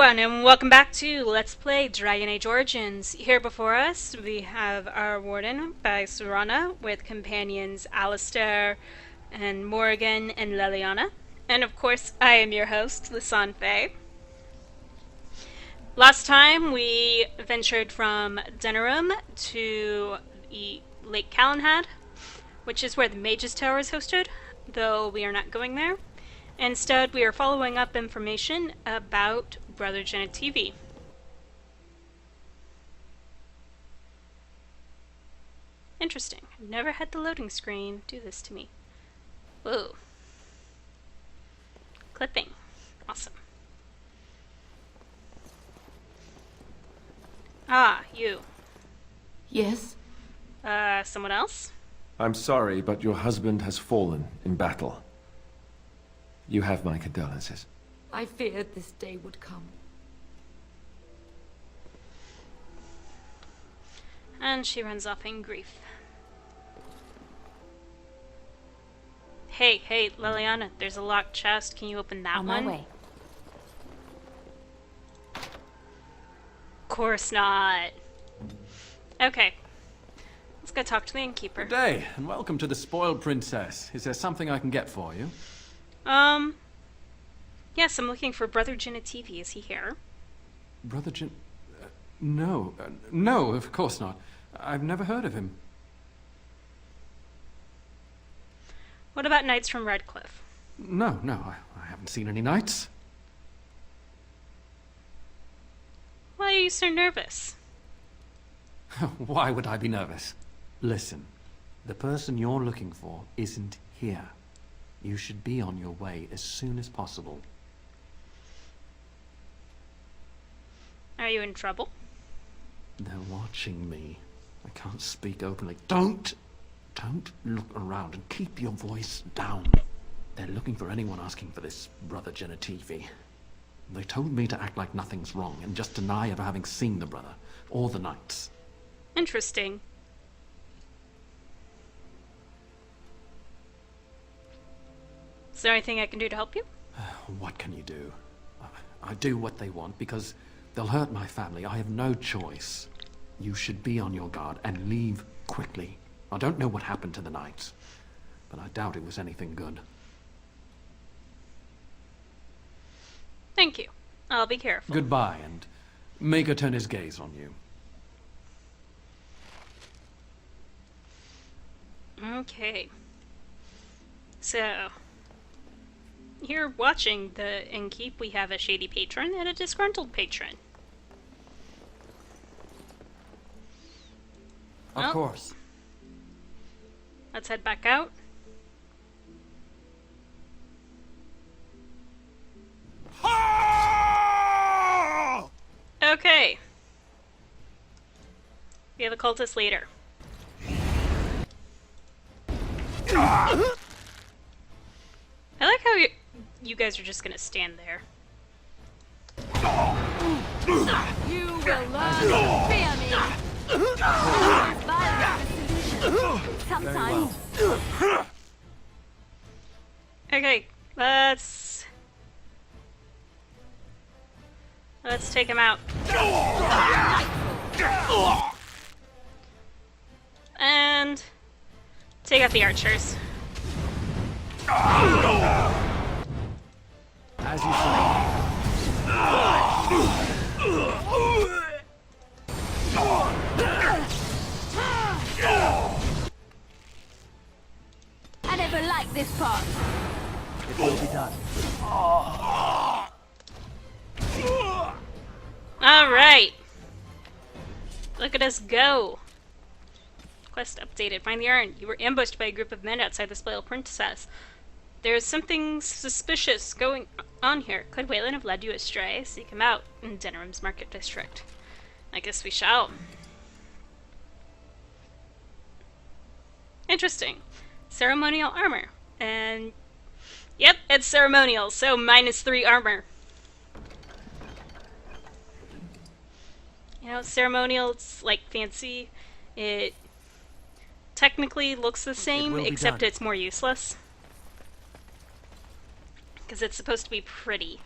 everyone, and welcome back to Let's Play Dragon Age Origins. Here before us, we have our warden by Serana, with companions Alistair and Morgan and Leliana. And of course, I am your host, Lisanne Faye. Last time, we ventured from Denerim to the Lake Calenhad, which is where the Mage's Tower is hosted, though we are not going there. Instead, we are following up information about Brother Genetivi. Interesting. I've never had the loading screen do this to me. Whoa. Clipping. Awesome. Ah, you. Yes? Someone else? I'm sorry, but your husband has fallen in battle. You have my condolences. I feared this day would come. And she runs off in grief. Hey, Leliana, there's a locked chest. Can you open that On one? my way. Of course not. Okay. Let's go talk to the innkeeper. Good day, and welcome to the Spoiled Princess. Is there something I can get for you? Yes, I'm looking for Brother Genetivi. Is he here? Brother No, no, of course not. I've never heard of him. What about knights from Redcliffe? No, I haven't seen any knights. Why are you so nervous? Why would I be nervous? Listen, the person you're looking for isn't here. You should be on your way as soon as possible. Are you in trouble? They're watching me. I can't speak openly. Don't look around and keep your voice down. They're looking for anyone asking for this Brother Genetivi. They told me to act like nothing's wrong and just deny ever having seen the brother or the knights. Interesting. Is there anything I can do to help you? What can you do? I do what they want because they'll hurt my family. I have no choice. You should be on your guard and leave quickly. I don't know what happened to the knights, but I doubt it was anything good. Thank you. I'll be careful. Goodbye, and Maker turn his gaze on you. Okay. So, here watching the innkeep, we have a shady patron and a disgruntled patron. Of course. Let's head back out. Okay. We have a cultist leader. I like how you guys are just gonna stand there. You will learn to fear me! Sometimes. Okay, let's take him out. And take out the archers. As you say. I never liked this part. It will be done. Alright. Look at us go. Quest updated. Find the urn. You were ambushed by a group of men outside the Spoiled Princess. There's something suspicious going on here. Could Waylon have led you astray? Seek him out in Denerim's Market District. I guess we shall. Interesting. Ceremonial armor. And yep, it's ceremonial, so -3 armor. You know, ceremonial, it's like fancy. It technically looks the same, except it's more useless. Because it's supposed to be pretty.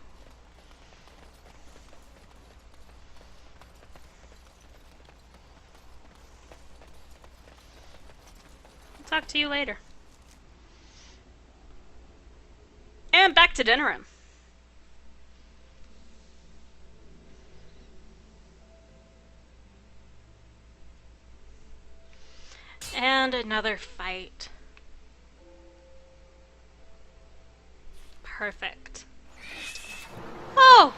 talk to you later. And back to dinner room. And another fight. Perfect. Oh!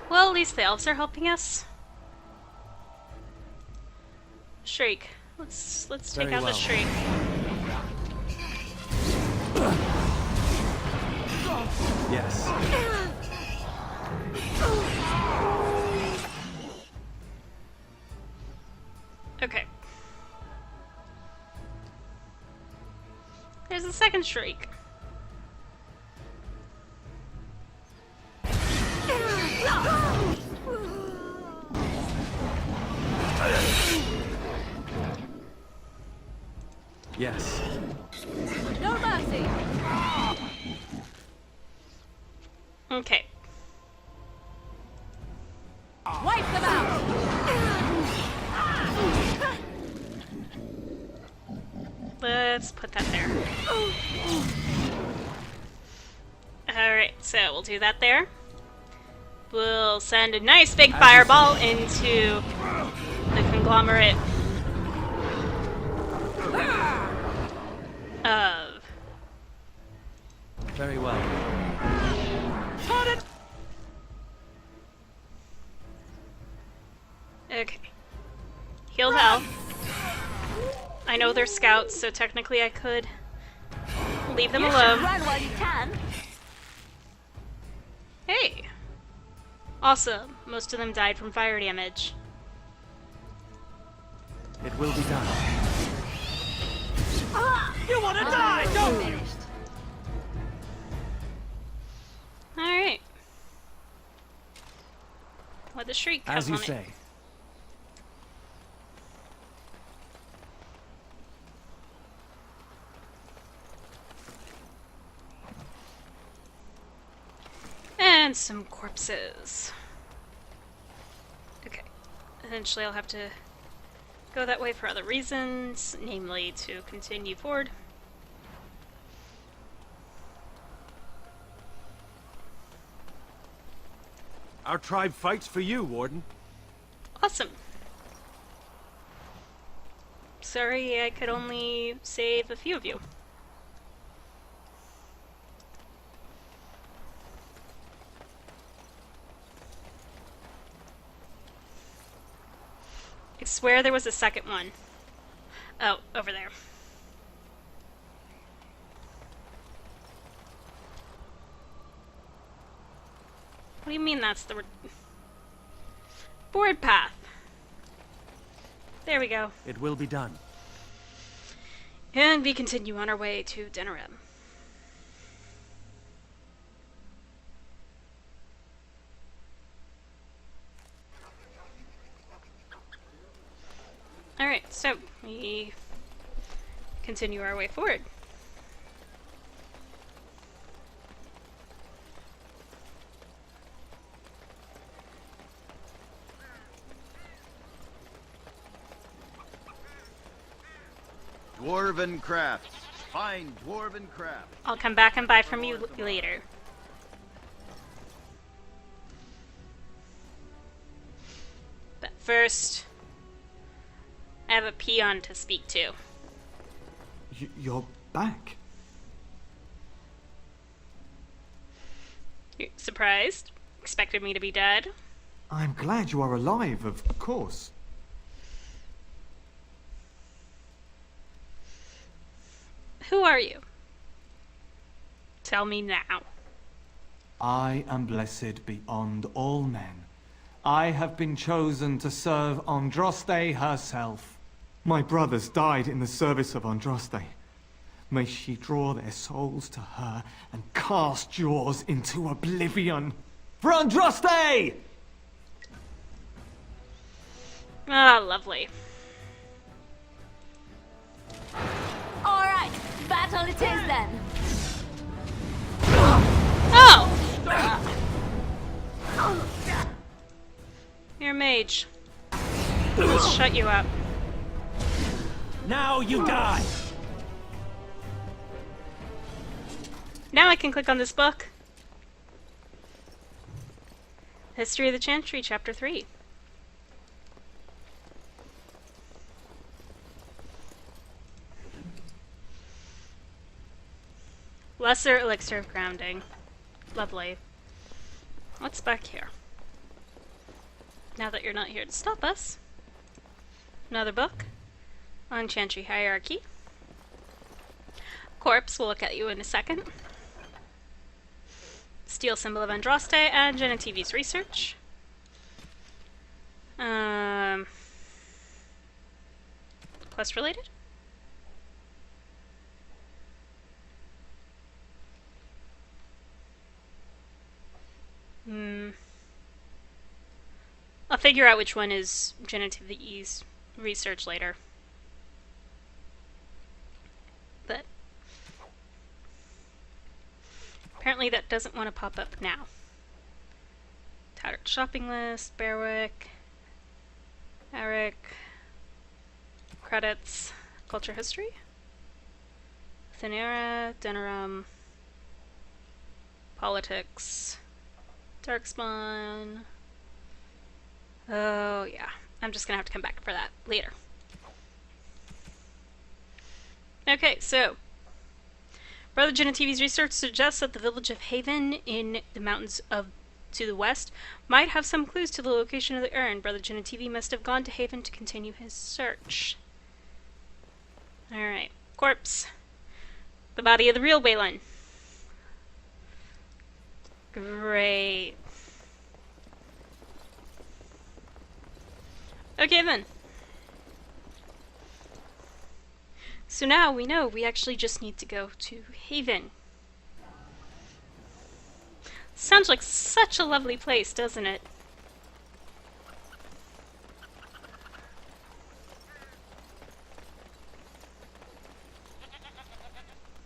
Well, at least the elves are helping us. Shriek. Let's take Very out the well. Shriek. Yes. Okay. There's a second Shriek. Yes. No mercy. Okay. Wipe them out. Let's put that there. Alright, so we'll do that there. We'll send a nice big fireball into the conglomerate of... Very well. Okay. Heal health. I know they're scouts, so technically I could leave them You should alone. run while you can. Hey! Awesome. Most of them died from fire damage. It will be done. You want to die, don't you? Alright. Let the Shriek come As you on it. say. And some corpses. Okay. Eventually I'll have to go that way for other reasons, namely to continue forward. Our tribe fights for you, Warden. Awesome. Sorry I could only save a few of you. I swear there was a second one. Oh, over there. What do you mean that's the board path? There we go. It will be done. And we continue on our way to Denerim. Alright, so we continue our way forward. Dwarven crafts. Fine dwarven craft. I'll come back and buy from you later. But first, I have a peon to speak to. You're back? You surprised? Expected me to be dead? I'm glad you are alive, of course. Who are you? Tell me now. I am blessed beyond all men. I have been chosen to serve Andraste herself. My brothers died in the service of Andraste. May she draw their souls to her and cast yours into oblivion. For Andraste! Ah, lovely. All right, battle it is then. Oh! You're a mage. Let's shut you up. Now you die! Now I can click on this book. History of the Chantry, Chapter 3. Lesser Elixir of Grounding. Lovely. What's back here? Now that you're not here to stop us. Another book on Chantry Hierarchy. Corpse, we'll look at you in a second. Steel Symbol of Andraste and Genetivi's research. Quest related? I'll figure out which one is Genetivi's research later. But apparently that doesn't want to pop up now. Tattered shopping list, Berwick, Eric, credits, culture history, Thinera, Denerum, politics, Darkspawn. Oh yeah, I'm just gonna have to come back for that later. Okay, so Brother Genetivi's research suggests that the village of Haven in the mountains to the west might have some clues to the location of the urn. Brother Genetivi must have gone to Haven to continue his search. Alright, corpse. The body of the real Waylon. Great. Okay then. So now we know we actually just need to go to Haven. Sounds like such a lovely place, doesn't it?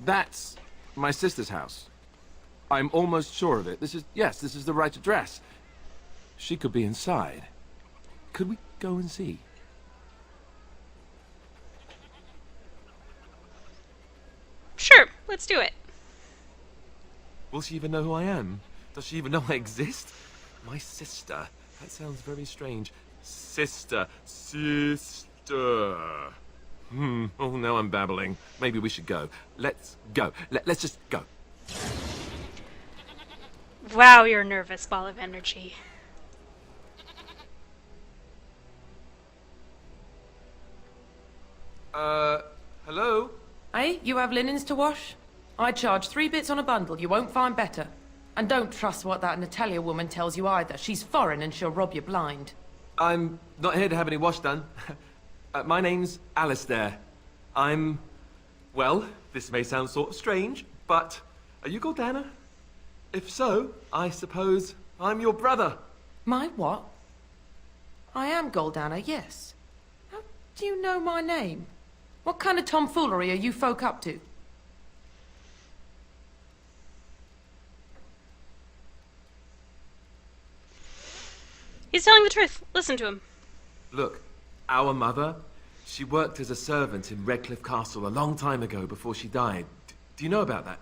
That's my sister's house. I'm almost sure of it. This is the right address. She could be inside. Could we go and see? Sure, let's do it. Will she even know who I am? Does she even know I exist? My sister. That sounds very strange. Sister. Oh, now I'm babbling. Maybe we should go. Let's go. Let's just go. Wow, you're a nervous ball of energy. Hello? Hey, you have linens to wash? I charge 3 bits on a bundle, you won't find better. And don't trust what that Natalia woman tells you either. She's foreign and she'll rob you blind. I'm not here to have any wash done. My name's Alistair. Well, this may sound sort of strange, but are you Goldana? If so, I suppose I'm your brother. My what? I am Goldana, yes. How do you know my name? What kind of tomfoolery are you folk up to? He's telling the truth. Listen to him. Look, our mother, she worked as a servant in Redcliffe Castle a long time ago before she died. Do you know about that?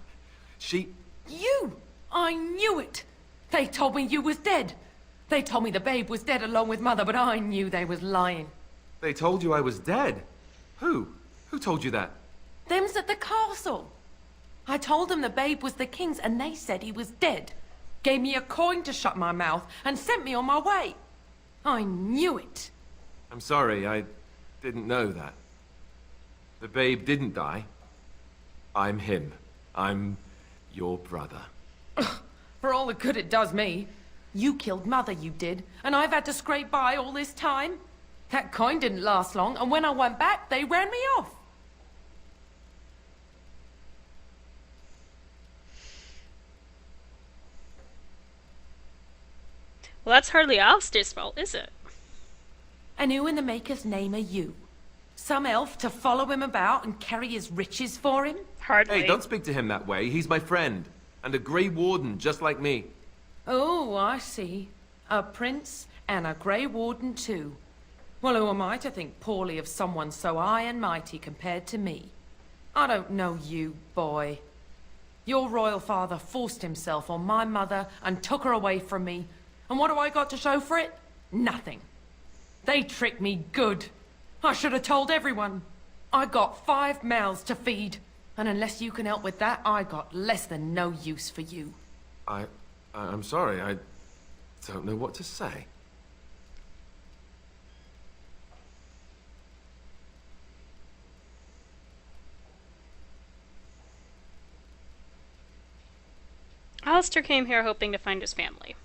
You! I knew it! They told me you was dead. They told me the babe was dead along with mother, but I knew they was lying. They told you I was dead? Who? Who told you that? Them's at the castle. I told them the babe was the king's and they said he was dead. Gave me a coin to shut my mouth and sent me on my way. I knew it. I'm sorry, I didn't know that. The babe didn't die. I'm him. I'm your brother. For all the good it does me. You killed mother, you did, and I've had to scrape by all this time. That coin didn't last long, and when I went back, they ran me off. Well, that's hardly Alistair's fault, is it? And who in the maker's name are you? Some elf to follow him about and carry his riches for him? Hardly. Hey, don't speak to him that way. He's my friend. And a Grey Warden, just like me. Oh, I see. A prince and a Grey Warden too. Well, who am I to think poorly of someone so high and mighty compared to me? I don't know you, boy. Your royal father forced himself on my mother and took her away from me. And what do I got to show for it? Nothing. They tricked me good. I should have told everyone. I got 5 mouths to feed. And unless you can help with that, I got less than no use for you. I'm sorry, I don't know what to say. Alistair came here hoping to find his family.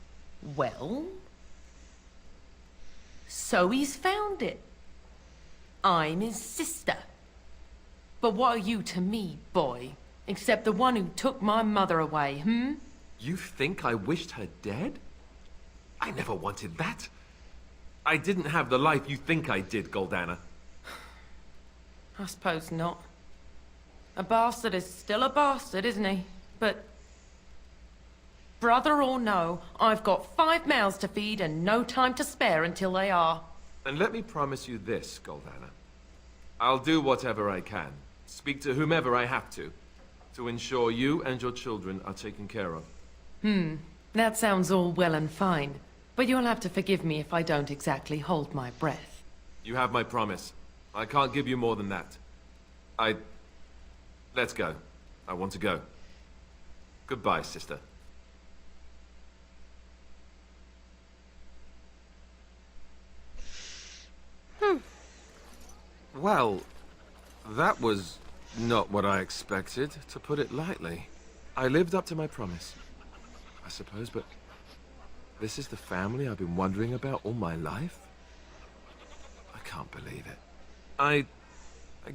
Well? So he's found it. I'm his sister. But what are you to me, boy? Except the one who took my mother away, hmm? You think I wished her dead? I never wanted that. I didn't have the life you think I did, Goldana. I suppose not. A bastard is still a bastard, isn't he? But... brother or no, I've got 5 mouths to feed and no time to spare until they are. And let me promise you this, Goldana. I'll do whatever I can, speak to whomever I have to ensure you and your children are taken care of. That sounds all well and fine. But you'll have to forgive me if I don't exactly hold my breath. You have my promise. I can't give you more than that. Let's go. I want to go. Goodbye, sister. Well, that was not what I expected, to put it lightly. I lived up to my promise, I suppose, but this is the family I've been wondering about all my life? I can't believe it. I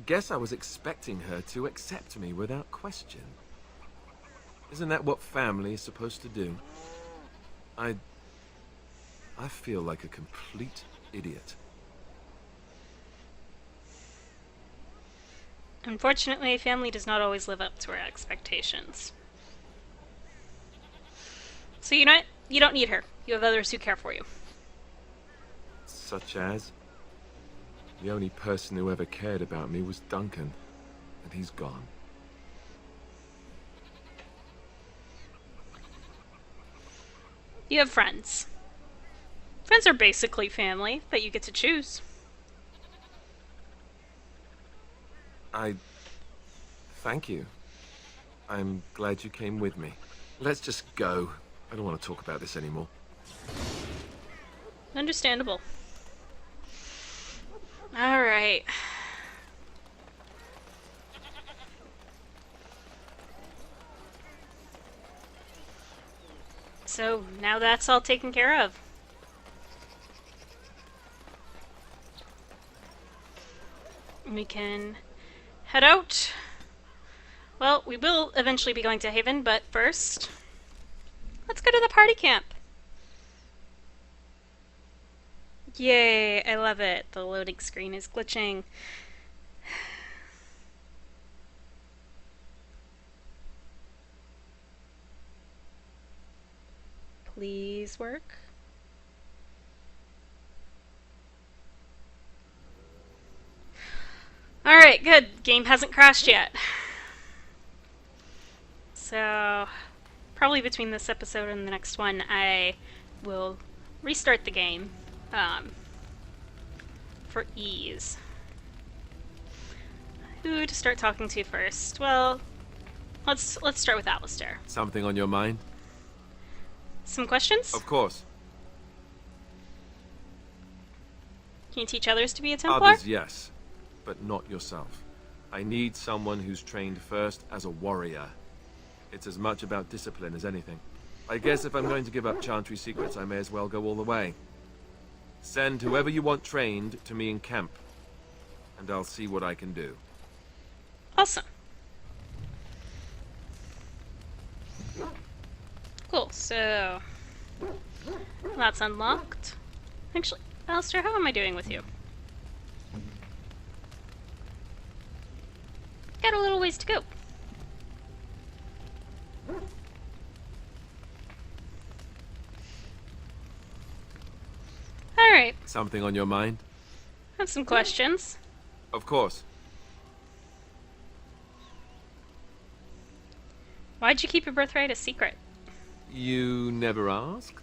guess I was expecting her to accept me without question. Isn't that what family is supposed to do? I feel like a complete idiot. Unfortunately, family does not always live up to our expectations. So you know what? You don't need her. You have others who care for you. Such as? The only person who ever cared about me was Duncan, and he's gone. You have friends. Friends are basically family that you get to choose. Thank you. I'm glad you came with me. Let's just go. I don't want to talk about this anymore. Understandable. Alright. So, now that's all taken care of. We can head out. Well, we will eventually be going to Haven, but first, let's go to the party camp. Yay, I love it. The loading screen is glitching. Please work. Alright, good. Game hasn't crashed yet. So, probably between this episode and the next one, I will restart the game for ease. Who to start talking to first? Well, let's start with Alistair. Something on your mind? Some questions? Of course. Can you teach others to be a Templar? Others, yes. But not yourself. I need someone who's trained first as a warrior. It's as much about discipline as anything. I guess if I'm going to give up Chantry secrets, I may as well go all the way. Send whoever you want trained to me in camp, and I'll see what I can do. Awesome. Cool, so that's unlocked. Actually, Alistair, how am I doing with you? Got a little ways to go. Alright. Something on your mind? have some questions. Of course. Why'd you keep your birthright a secret? You never asked?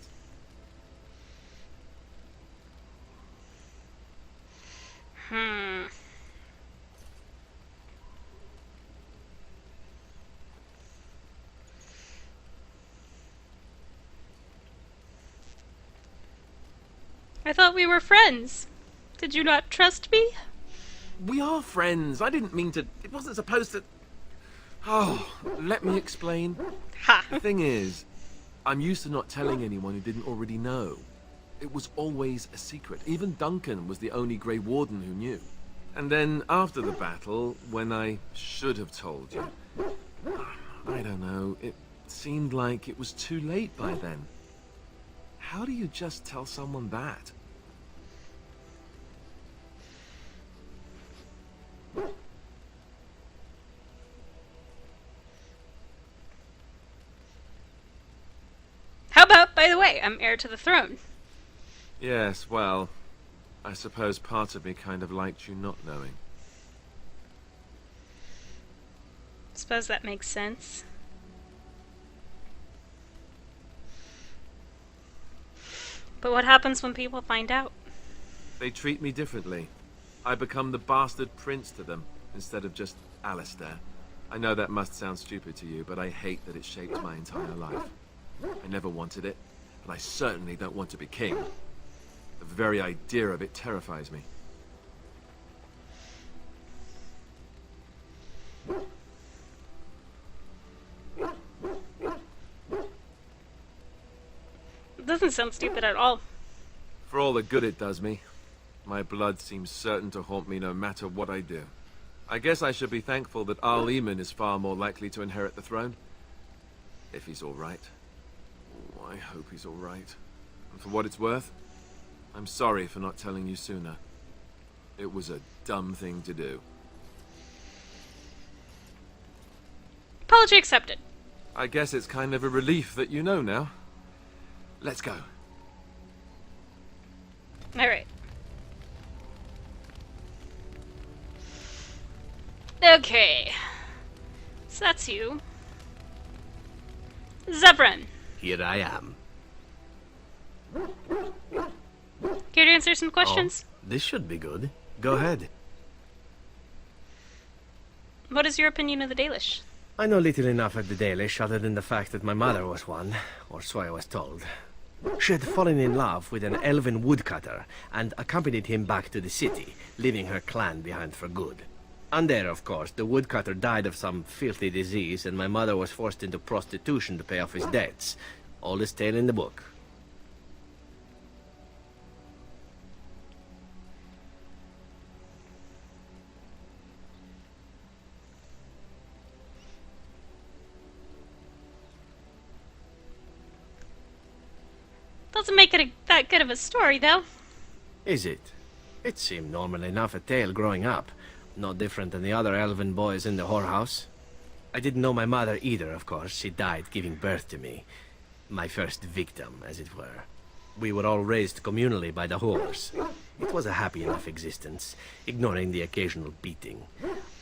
I thought we were friends. Did you not trust me? We are friends. I didn't mean to... It wasn't supposed to... Oh, let me explain. Ha! The thing is, I'm used to not telling anyone who didn't already know. It was always a secret. Even Duncan was the only Grey Warden who knew. And then, after the battle, when I should have told you... I don't know, it seemed like it was too late by then. How do you just tell someone that? How about, by the way, I'm heir to the throne? Yes, well, I suppose part of me kind of liked you not knowing. Suppose that makes sense. But what happens when people find out? They treat me differently. I become the bastard prince to them, instead of just Alistair. I know that must sound stupid to you, but I hate that it shaped my entire life. I never wanted it, and I certainly don't want to be king. The very idea of it terrifies me. It doesn't sound stupid at all. For all the good it does me, my blood seems certain to haunt me no matter what I do. I guess I should be thankful that Arl Eamon is far more likely to inherit the throne. If he's all right. Oh, I hope he's all right. And for what it's worth, I'm sorry for not telling you sooner. It was a dumb thing to do. Apology accepted. I guess it's kind of a relief that you know now. Let's go. Alright. Okay. So that's you. Zevran. Here I am. Care to answer some questions? This should be good. Go ahead. What is your opinion of the Dalish? I know little enough of the Dalish other than the fact that my mother was one, or so I was told. She had fallen in love with an elven woodcutter and accompanied him back to the city, leaving her clan behind for good. And there, of course, the woodcutter died of some filthy disease and my mother was forced into prostitution to pay off his debts. Oldest tale in the book. Doesn't make it that good of a story, though. Is it? It seemed normal enough a tale growing up. No different than the other elven boys in the whorehouse. I didn't know my mother either, of course. She died giving birth to me. My first victim, as it were. We were all raised communally by the whores. It was a happy enough existence, ignoring the occasional beating.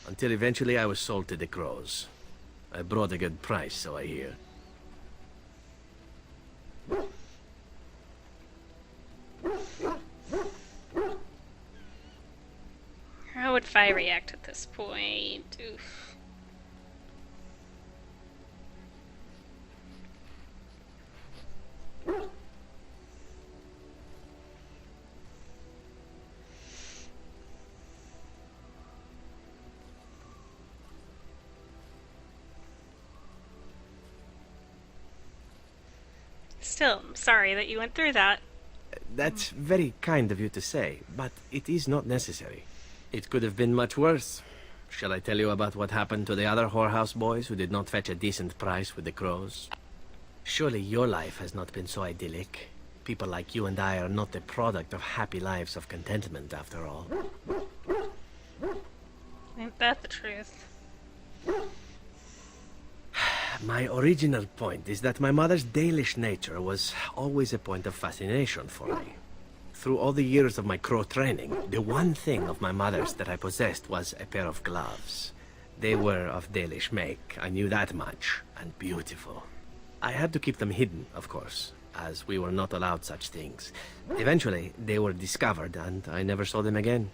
Until eventually I was sold to the crows. I brought a good price, so I hear. How would Fi react at this point? Oof. Still, I'm sorry that you went through that. That's very kind of you to say, but it is not necessary. It could have been much worse. Shall I tell you about what happened to the other whorehouse boys who did not fetch a decent price with the crows? Surely your life has not been so idyllic. People like you and I are not the product of happy lives of contentment, after all. Ain't that the truth? My original point is that my mother's Dalish nature was always a point of fascination for me. through all the years of my crow training, the one thing of my mother's that I possessed was a pair of gloves. They were of Dalish make, I knew that much, and beautiful. I had to keep them hidden, of course, as we were not allowed such things. Eventually, they were discovered, and I never saw them again.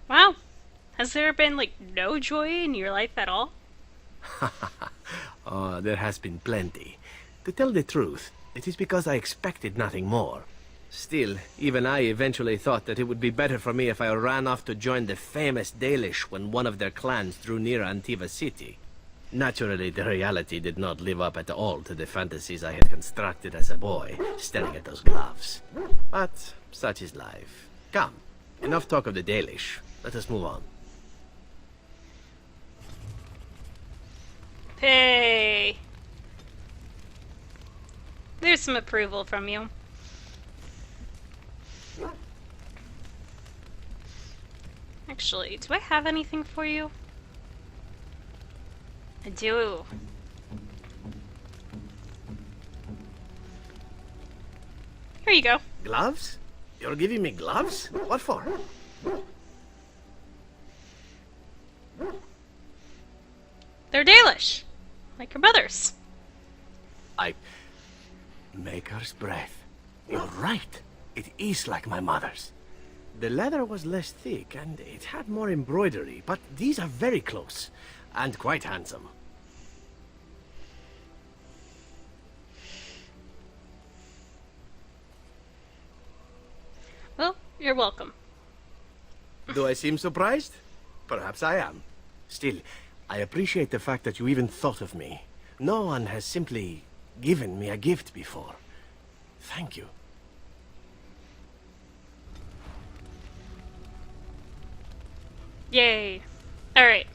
Wow. Has there been, like, no joy in your life at all? Oh, there has been plenty. To tell the truth, it is because I expected nothing more. Still, even I eventually thought that it would be better for me if I ran off to join the famous Dalish when one of their clans drew near Antiva city. Naturally, the reality did not live up at all to the fantasies I had constructed as a boy, staring at those gloves. But such is life. Come, enough talk of the Dalish. Let us move on. Hey. There's some approval from you. Actually, do I have anything for you? I do. Here you go. Gloves? You're giving me gloves? What for? They're Dalish, like your mother's. Maker's breath. You're right. It is like my mother's. The leather was less thick, and it had more embroidery, but these are very close, and quite handsome. Well, you're welcome. Do I seem surprised? Perhaps I am. Still, I appreciate the fact that you even thought of me. No one has simply given me a gift before. Thank you. Yay. Alright.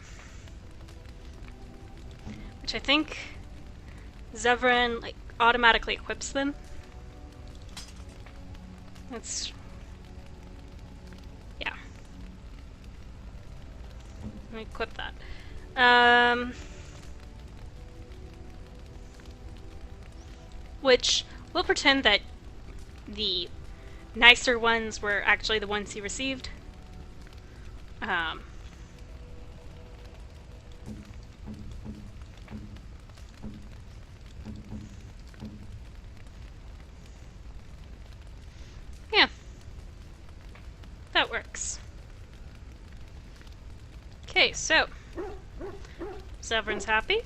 Which I think Zevran, like, automatically equips them. That's... yeah. Let me equip that. Which, we'll pretend that the nicer ones were actually the ones he received. Yeah. That works. Okay, so Zevran's happy.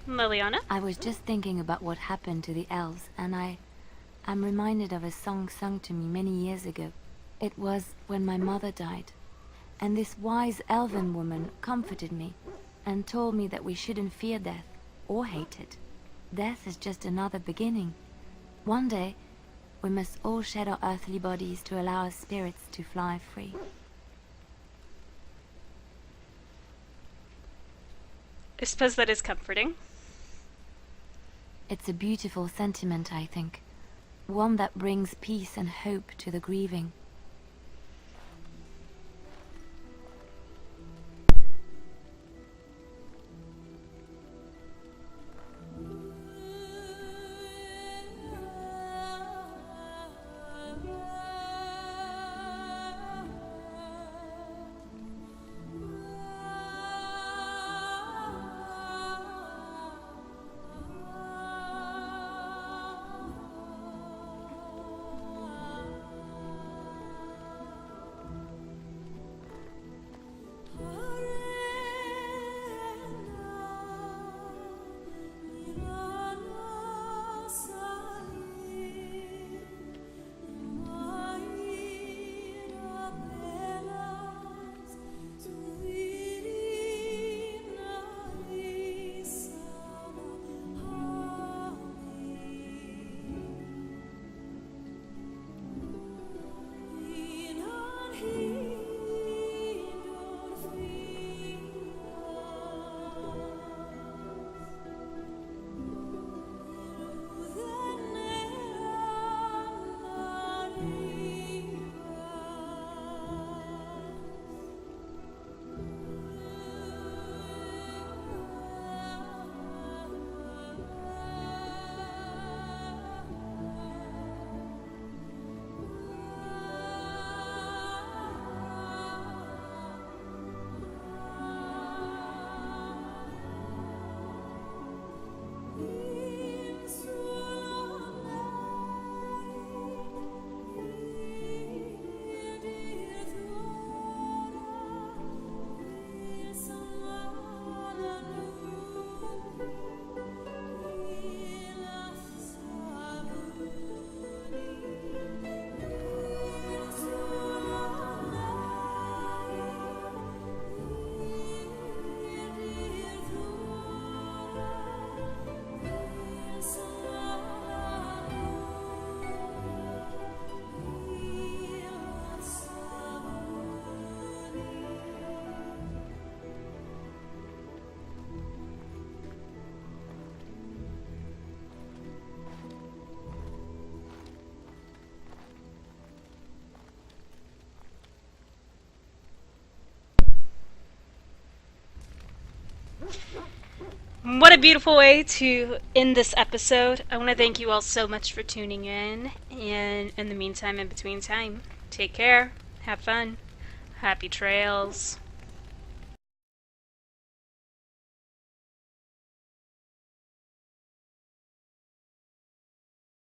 Liliana? I was just thinking about what happened to the elves, and I'm reminded of a song sung to me many years ago. It was when my mother died, and this wise elven woman comforted me and told me that we shouldn't fear death or hate it. Death is just another beginning. One day, we must all shed our earthly bodies to allow our spirits to fly free. I suppose that is comforting. It's a beautiful sentiment, I think. One that brings peace and hope to the grieving. What a beautiful way to end this episode. I want to thank you all so much for tuning in. And in the meantime, in between time, take care, have fun, happy trails.